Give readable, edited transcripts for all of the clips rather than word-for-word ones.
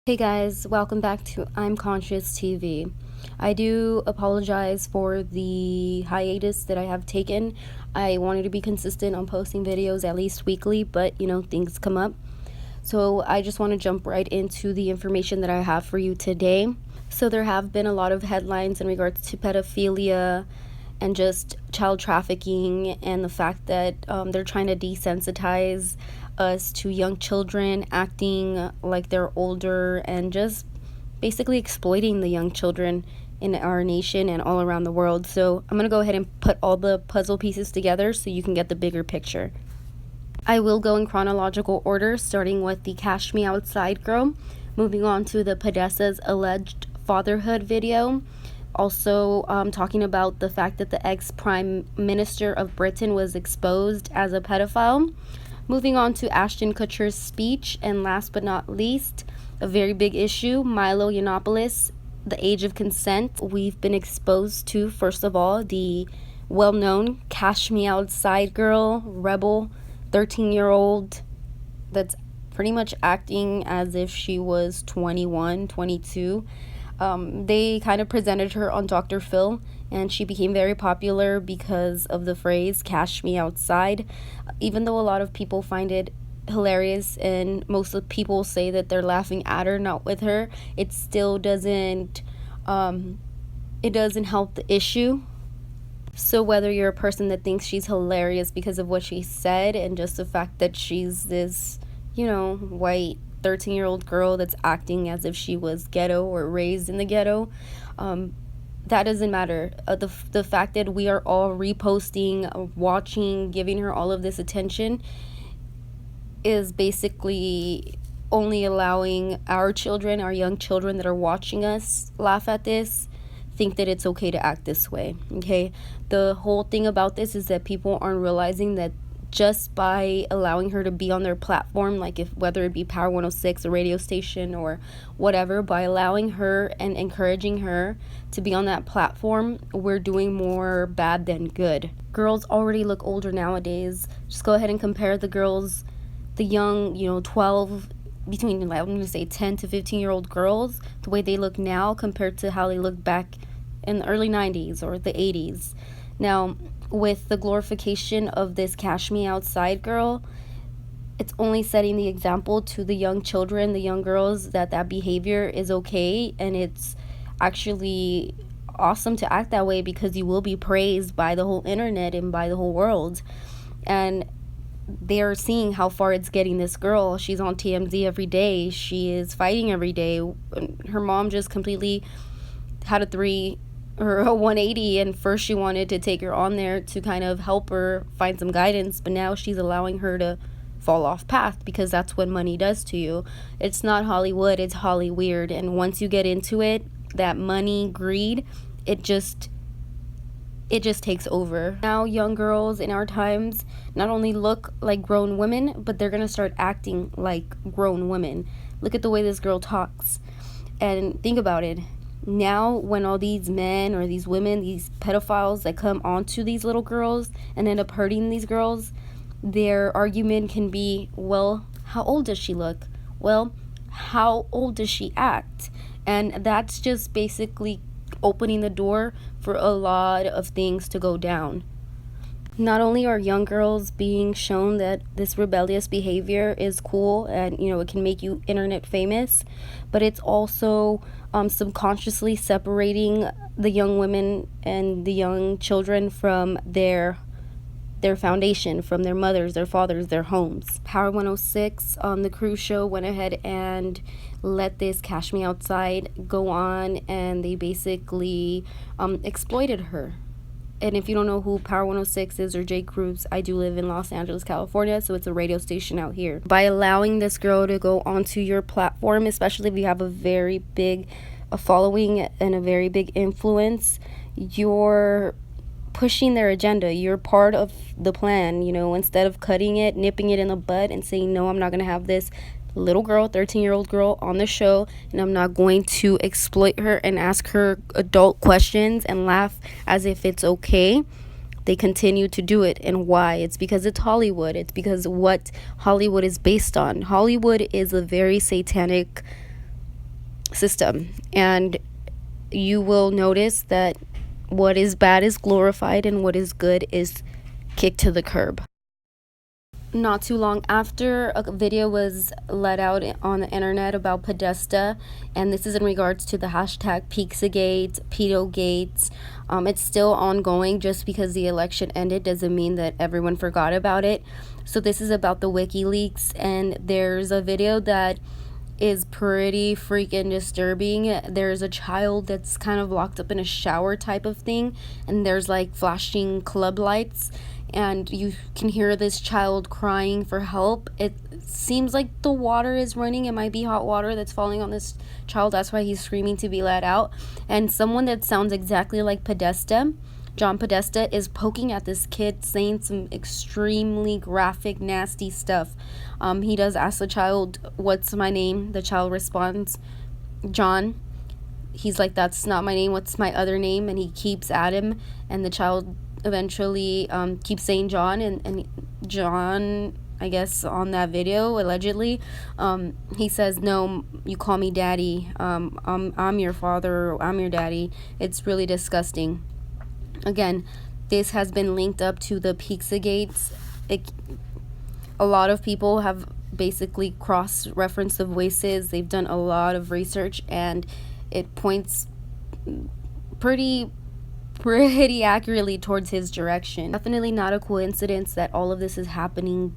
Hey guys, welcome back to I'm Conscious TV. I do apologize for the hiatus that I have taken. I wanted to be consistent on posting videos at least weekly, but things come up. So I just want to jump right into the information that I have for you today. So there have been a lot of headlines in regards to pedophilia and just child trafficking and the fact that they're trying to desensitize us to young children acting like they're older and just basically exploiting the young children in our nation and all around the world. So I'm going to go ahead and put all the puzzle pieces together so you can get the bigger picture. I will go in chronological order, starting with the Cash Me Outside girl, moving on to the Podesta's alleged fatherhood video, also talking about the fact that the ex-prime minister of Britain was exposed as a pedophile, moving on to Ashton Kutcher's speech, and last but not least, a very big issue, Milo Yiannopoulos, the age of consent. We've been exposed to, first of all, the well-known Cash Me Outside girl, rebel, 13-year-old that's pretty much acting as if she was 21, 22. They kind of presented her on Dr. Phil, and she became very popular because of the phrase "Cash Me Outside." Even though a lot of people find it hilarious and most of the people say that they're laughing at her, not with her, it still doesn't help the issue. So whether you're a person that thinks she's hilarious because of what she said and just the fact that she's this, white 13-year-old girl that's acting as if she was ghetto or raised in the ghetto, that doesn't matter. The fact that we are all reposting, watching, giving her all of this attention is basically only allowing our children, our young children that are watching us laugh at this, think that it's okay to act this way. Okay, the whole thing about this is that people aren't realizing that just by allowing her to be on their platform, like whether it be Power 106, a radio station or whatever, by allowing her and encouraging her to be on that platform, we're doing more bad than good. Girls already look older nowadays. Just go ahead and compare the girls, the young, 12, between, I'm going to say 10 to 15-year-old girls, the way they look now compared to how they look back in the early 90s or the 80s. Now, with the glorification of this Cash Me Outside girl, it's only setting the example to the young children, the young girls, that behavior is okay, and it's actually awesome to act that way because you will be praised by the whole internet and by the whole world. And they're seeing how far it's getting this girl. She's on TMZ every day. She is fighting every day. Her mom just completely had a 180, and first she wanted to take her on there to kind of help her find some guidance, but now she's allowing her to fall off path because that's what money does to you. It's not Hollywood, it's Holly weird, and once you get into it, that money, greed, it just takes over. Now young girls in our times not only look like grown women, but they're gonna start acting like grown women. Look at the way this girl talks, and think about it. Now when all these men or these women, these pedophiles that come onto these little girls and end up hurting these girls, their argument can be, well, how old does she look? Well, how old does she act? And that's just basically opening the door for a lot of things to go down. Not only are young girls being shown that this rebellious behavior is cool and it can make you internet famous, but it's also subconsciously separating the young women and the young children from their foundation, from their mothers, their fathers, their homes. Power 106 on the cruise show went ahead and let this Cash Me Outside go on, and they basically exploited her. And if you don't know who Power 106 is or J. Cruz, I do live in Los Angeles, California, so it's a radio station out here. By allowing this girl to go onto your platform, especially if you have a very big following and a very big influence, you're pushing their agenda. You're part of the plan, instead of cutting it, nipping it in the bud and saying, no, I'm not going to have this little girl, 13-year-old girl on the show, and I'm not going to exploit her and ask her adult questions and laugh as if it's okay. They continue to do it. And why? It's because it's Hollywood. It's because what Hollywood is based on. Hollywood is a very satanic system. And you will notice that what is bad is glorified and what is good is kicked to the curb. Not too long after, a video was let out on the internet about Podesta, and this is in regards to the hashtag Pizzagate, Pedogate. It's still ongoing. Just because the election ended doesn't mean that everyone forgot about it. So this is about the WikiLeaks, and there's a video that is pretty freaking disturbing. There's a child that's kind of locked up in a shower type of thing, and there's like flashing club lights, and you can hear this child crying for help. It seems like the water is running. It might be hot water that's falling on this child. That's why he's screaming to be let out. And someone that sounds exactly like Podesta, John Podesta, is poking at this kid, saying some extremely graphic, nasty stuff. He does ask the child, "What's my name?" The child responds, "John." He's like, "That's not my name. What's my other name?" And he keeps at him, and the child eventually keeps saying John, and John, I guess on that video, allegedly, he says, "No, you call me daddy. I'm your father. I'm your daddy." It's really disgusting. Again, this has been linked up to the Pizzagates. A lot of people have basically cross-referenced the voices. They've done a lot of research, and it points pretty accurately towards his direction. Definitely not a coincidence that all of this is happening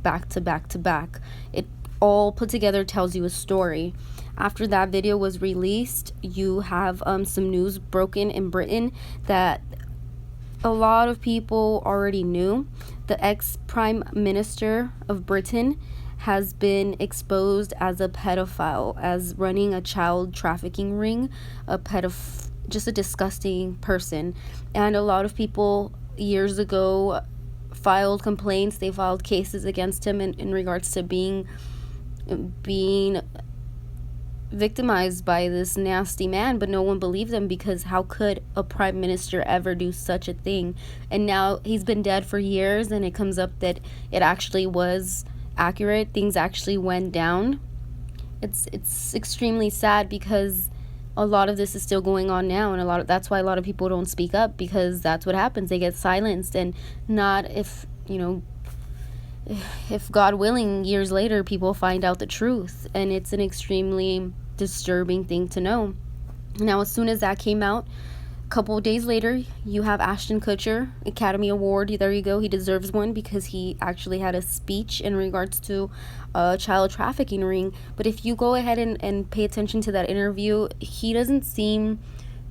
back to back to back. It all put together tells you a story. After that video was released, you have some news broken in Britain that a lot of people already knew. The ex-Prime Minister of Britain has been exposed as a pedophile, as running a child trafficking ring, just a disgusting person. And a lot of people years ago filed complaints. They filed cases against him in regards to being victimized by this nasty man, but no one believed them, because how could a prime minister ever do such a thing? And now he's been dead for years, and it comes up that it actually was accurate. Things actually went down. It's extremely sad, because a lot of this is still going on now, and that's why a lot of people don't speak up, because that's what happens. They get silenced, and not if God willing, years later, people find out the truth. And it's an extremely disturbing thing to know. Now, as soon as that came out, a couple of days later, you have Ashton Kutcher, Academy Award. There you go. He deserves one, because he actually had a speech in regards to a child trafficking ring. But if you go ahead and pay attention to that interview, he doesn't seem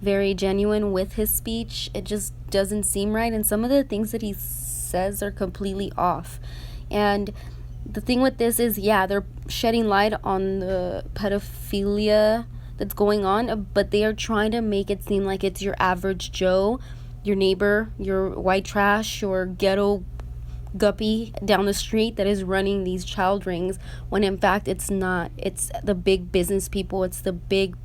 very genuine with his speech. It just doesn't seem right. And some of the things that he says are completely off. And the thing with this is, yeah, they're shedding light on the pedophilia that's going on, but they are trying to make it seem like it's your average Joe, your neighbor, your white trash, your ghetto guppy down the street that is running these child rings, when in fact it's not. It's the big business people, it's the big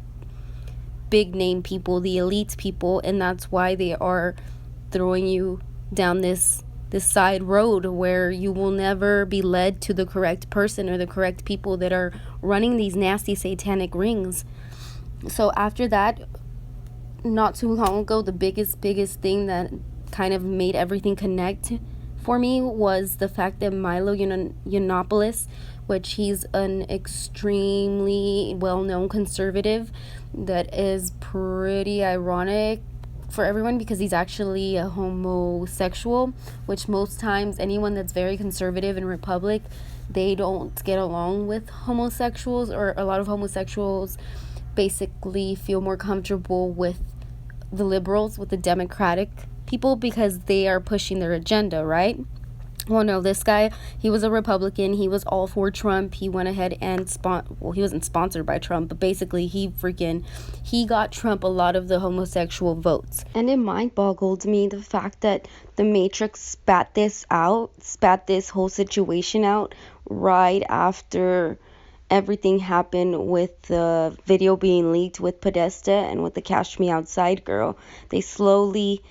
name people, the elite people, and that's why they are throwing you down this side road where you will never be led to the correct person or the correct people that are running these nasty satanic rings. So after that, not too long ago, the biggest thing that kind of made everything connect for me was the fact that Milo Yiannopoulos, which he's an extremely well-known conservative that is pretty ironic for everyone, because he's actually a homosexual, which most times anyone that's very conservative in Republic, they don't get along with homosexuals, or a lot of homosexuals basically feel more comfortable with the liberals, with the Democratic people, because they are pushing their agenda, right? Well, no, this guy, he was a Republican. He was all for Trump. He went ahead and he wasn't sponsored by Trump, but basically he got Trump a lot of the homosexual votes. And it mind-boggled me, the fact that the Matrix spat this whole situation out right after everything happened with the video being leaked with Podesta and with the Cash Me Outside girl. They slowly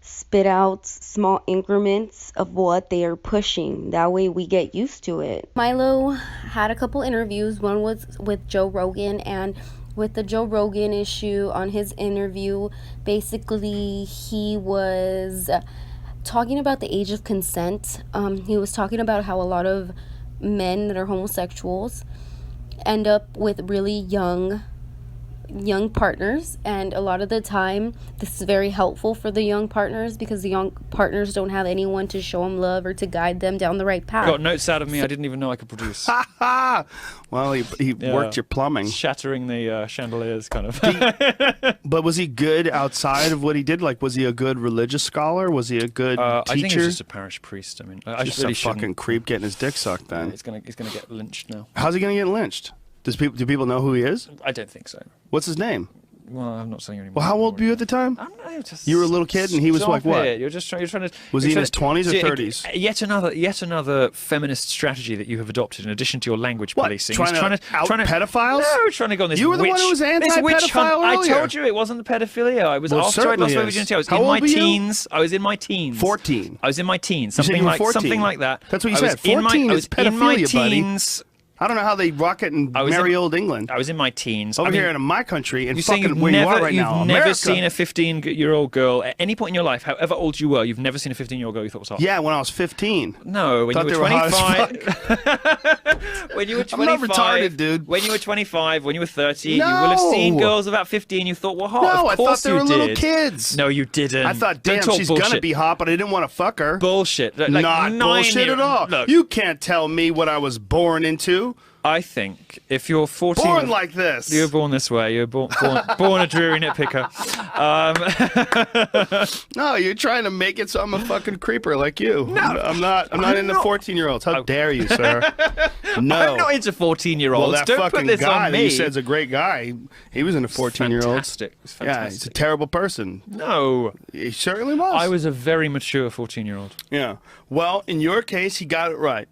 spit out small increments of what they are pushing. That way we get used to it. Milo had a couple interviews. One was with Joe Rogan, and with the Joe Rogan issue on his interview, basically he was talking about the age of consent. He was talking about how a lot of men that are homosexuals end up with really young partners, and a lot of the time this is very helpful for the young partners because the young partners don't have anyone to show them love or to guide them down the right path. Got notes out of me I didn't even know I could produce. Well, he worked your plumbing. Shattering the chandeliers, kind of. But was he good outside of what he did? Like, was he a good religious scholar? Was he a good teacher? I think he was just a parish priest. I mean, I just really a fucking creep getting his dick sucked then. He's gonna get lynched now. How's he gonna get lynched? Do people know who he is? I don't think so. What's his name? Well, I'm not saying anymore. Well, how old were you at the time? You were a little kid, and he was like what? You're trying to. Was he in his 20s or 30s? Yet another feminist strategy that you have adopted in addition to your language policing. Trying to out pedophiles? No, trying to go on this. You were the one who was anti-pedophile earlier. I told you it wasn't the pedophilia. I was after I lost my virginity. I was in my teens. I was in my teens. 14. I was in my teens. Something like that. That's what you said. 14 is pedophilia, buddy. I don't know how they rock it in merry old England. I was in my teens. Over here in my country, and fucking where you are right now, You've never seen a 15-year-old girl at any point in your life, however old you were, you've never seen a 15-year-old girl you thought was hot? Yeah, when I was 15. No, when you were 25. When you were 25. I'm not retarded, dude. When you were 25, when you were 30, you will have seen girls about 15 you thought were hot. No, I thought they were little kids. No, you didn't. I thought, damn, she's going to be hot, but I didn't want to fuck her. Bullshit. Like not bullshit at all. Look, you can't tell me what I was born into. I think if you're 14... Born like this. You were born this way. You were born a dreary nitpicker. No, you're trying to make it so I'm a fucking creeper like you. No, I'm not into 14-year-olds. How dare you, sir? No. I'm not into 14-year-olds. Well, that Don't fucking put this guy on that me. you said's a great guy. He was into 14-year-olds. Fantastic. Yeah, he's a terrible person. No. He certainly was. I was a very mature 14-year-old. Yeah. Well, in your case, he got it right.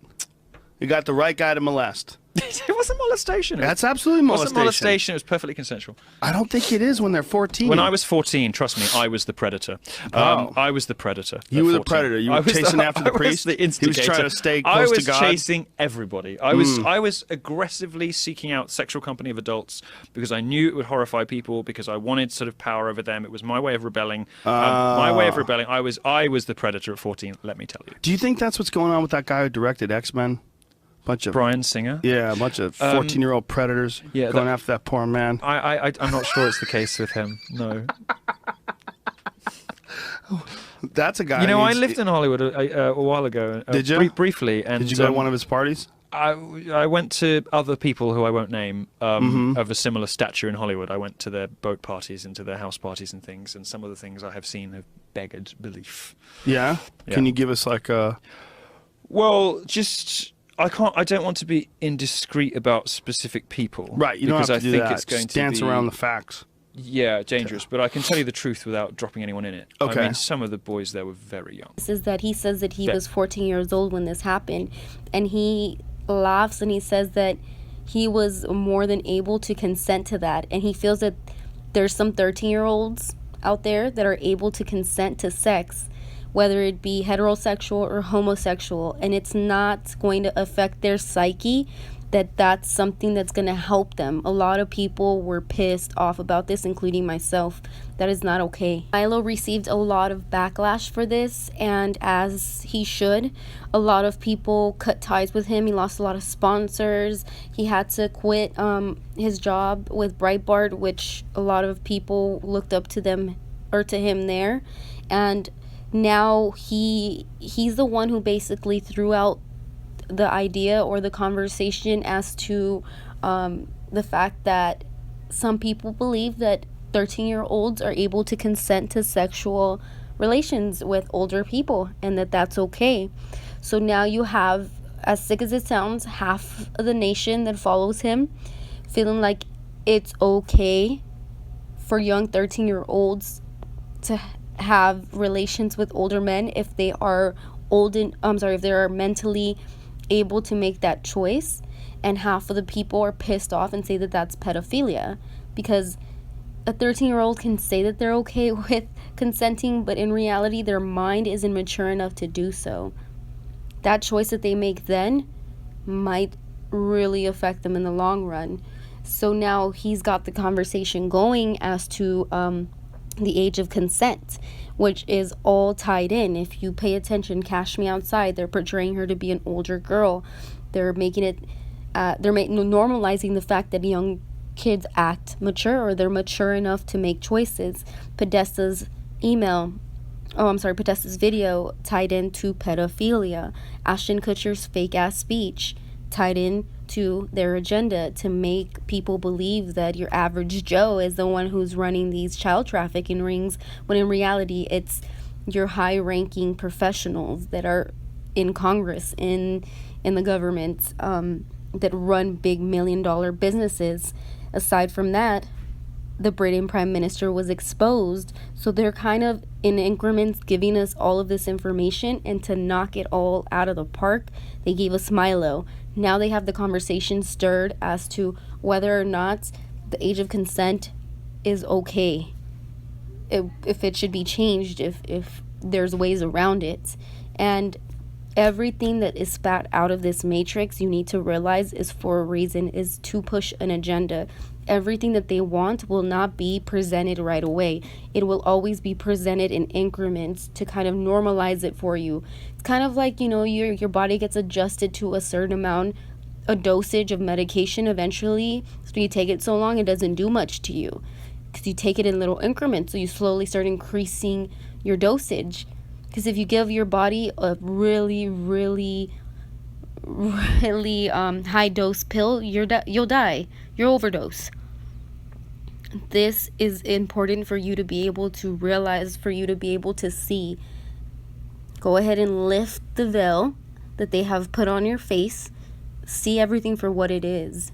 You got the right guy to molest. It wasn't molestation. That's absolutely molestation. It wasn't molestation. It was perfectly consensual. I don't think it is when they're 14. When I was 14, trust me, I was the predator. I was the predator. You were the predator. You were chasing after the priest. The instigator. He was trying to stay close to God. I was chasing everybody. I was aggressively seeking out sexual company of adults because I knew it would horrify people, because I wanted sort of power over them. It was my way of rebelling. My way of rebelling. I was the predator at 14, let me tell you. Do you think that's what's going on with that guy who directed X-Men? Bunch of Bryan Singer. Yeah, a bunch of 14-year-old predators going after that poor man. I'm not sure it's the case with him. No. That's a guy. You know, I lived in Hollywood a while ago. Did you? Briefly. And did you go to one of his parties? I went to other people who I won't name of a similar stature in Hollywood. I went to their boat parties and to their house parties and things, and some of the things I have seen have beggared belief. Yeah? Can you give us like a... Well, just... I don't want to be indiscreet about specific people. Right, you don't have to do that. It's going just dance to be, around the facts. Yeah, dangerous. But I can tell you the truth without dropping anyone in it. Okay. I mean, some of the boys there were very young. This is that he says that he was 14 years old when this happened, and he laughs and he says that he was more than able to consent to that, and he feels that there's some 13-year-olds out there that are able to consent to sex, whether it be heterosexual or homosexual, and it's not going to affect their psyche, that's something that's going to help them. A lot of people were pissed off about this, including myself. That is not okay. Milo received a lot of backlash for this, and as he should. A lot of people cut ties with him. He lost a lot of sponsors. He had to quit his job with Breitbart, which a lot of people looked up to them or to him there, and now he's the one who basically threw out the idea or the conversation as to the fact that some people believe that 13-year-olds are able to consent to sexual relations with older people, and that's okay. So now you have, as sick as it sounds, half of the nation that follows him feeling like it's okay for young 13-year-olds to have relations with older men if they are if they are mentally able to make that choice, and half of the people are pissed off and say that that's pedophilia, because a 13-year-old can say that they're okay with consenting, but in reality their mind isn't mature enough to do so. That choice that they make then might really affect them in the long run. So now he's got the conversation going as to the age of consent, which is all tied in. If you pay attention, Cash Me Outside, they're portraying her to be an older girl. They're making it, normalizing the fact that young kids act mature, or they're mature enough to make choices. Podesta's video tied into pedophilia. Ashton Kutcher's fake ass speech tied in to their agenda to make people believe that your average Joe is the one who's running these child trafficking rings, when in reality it's your high ranking professionals that are in Congress, in the government, that run big $1 million businesses. Aside from that, the Britain Prime Minister was exposed. So they're kind of in increments giving us all of this information, and to knock it all out of the park, they gave us Milo. Now they have the conversation stirred as to whether or not the age of consent is okay, if it should be changed, if there's ways around it. And everything that is spat out of this matrix, you need to realize, is for a reason, is to push an agenda. Everything that they want will not be presented right away. It will always be presented in increments to kind of normalize it for you. It's kind of like, your body gets adjusted to a certain amount, a dosage of medication eventually. So you take it so long, it doesn't do much to you because you take it in little increments. So you slowly start increasing your dosage. Because if you give your body a really, really, really high dose pill, you'll die. You'll overdose. This is important for you to be able to realize, for you to be able to see. Go ahead and lift the veil that they have put on your face. See everything for what it is.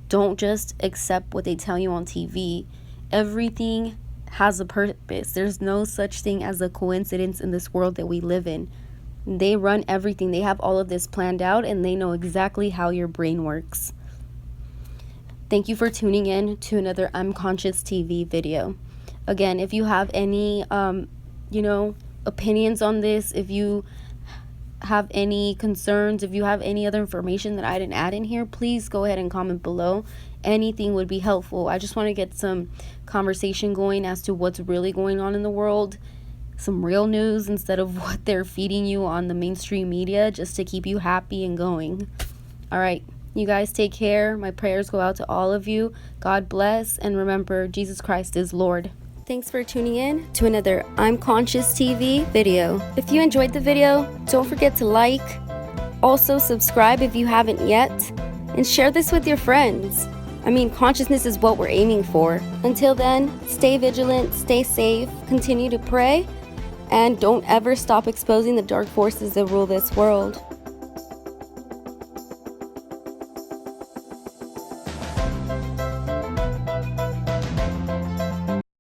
Don't just accept what they tell you on TV. Everything has a purpose. There's no such thing as a coincidence in this world that we live in. They run everything. They have all of this planned out, and they know exactly how your brain works. Thank you for tuning in to another I'm Conscious TV video. Again, if you have any opinions on this, if you have any concerns, if you have any other information that I didn't add in here, please go ahead and comment below. Anything would be helpful. I just want to get some conversation going as to what's really going on in the world, some real news instead of what they're feeding you on the mainstream media, just to keep you happy and going. All right, you guys take care. My prayers go out to all of you. God bless, and remember, Jesus Christ is Lord. Thanks for tuning in to another I'm Conscious TV video. If you enjoyed the video, don't forget to like, also subscribe if you haven't yet, and share this with your friends. Consciousness is what we're aiming for. Until then, stay vigilant, stay safe, continue to pray, and don't ever stop exposing the dark forces that rule this world.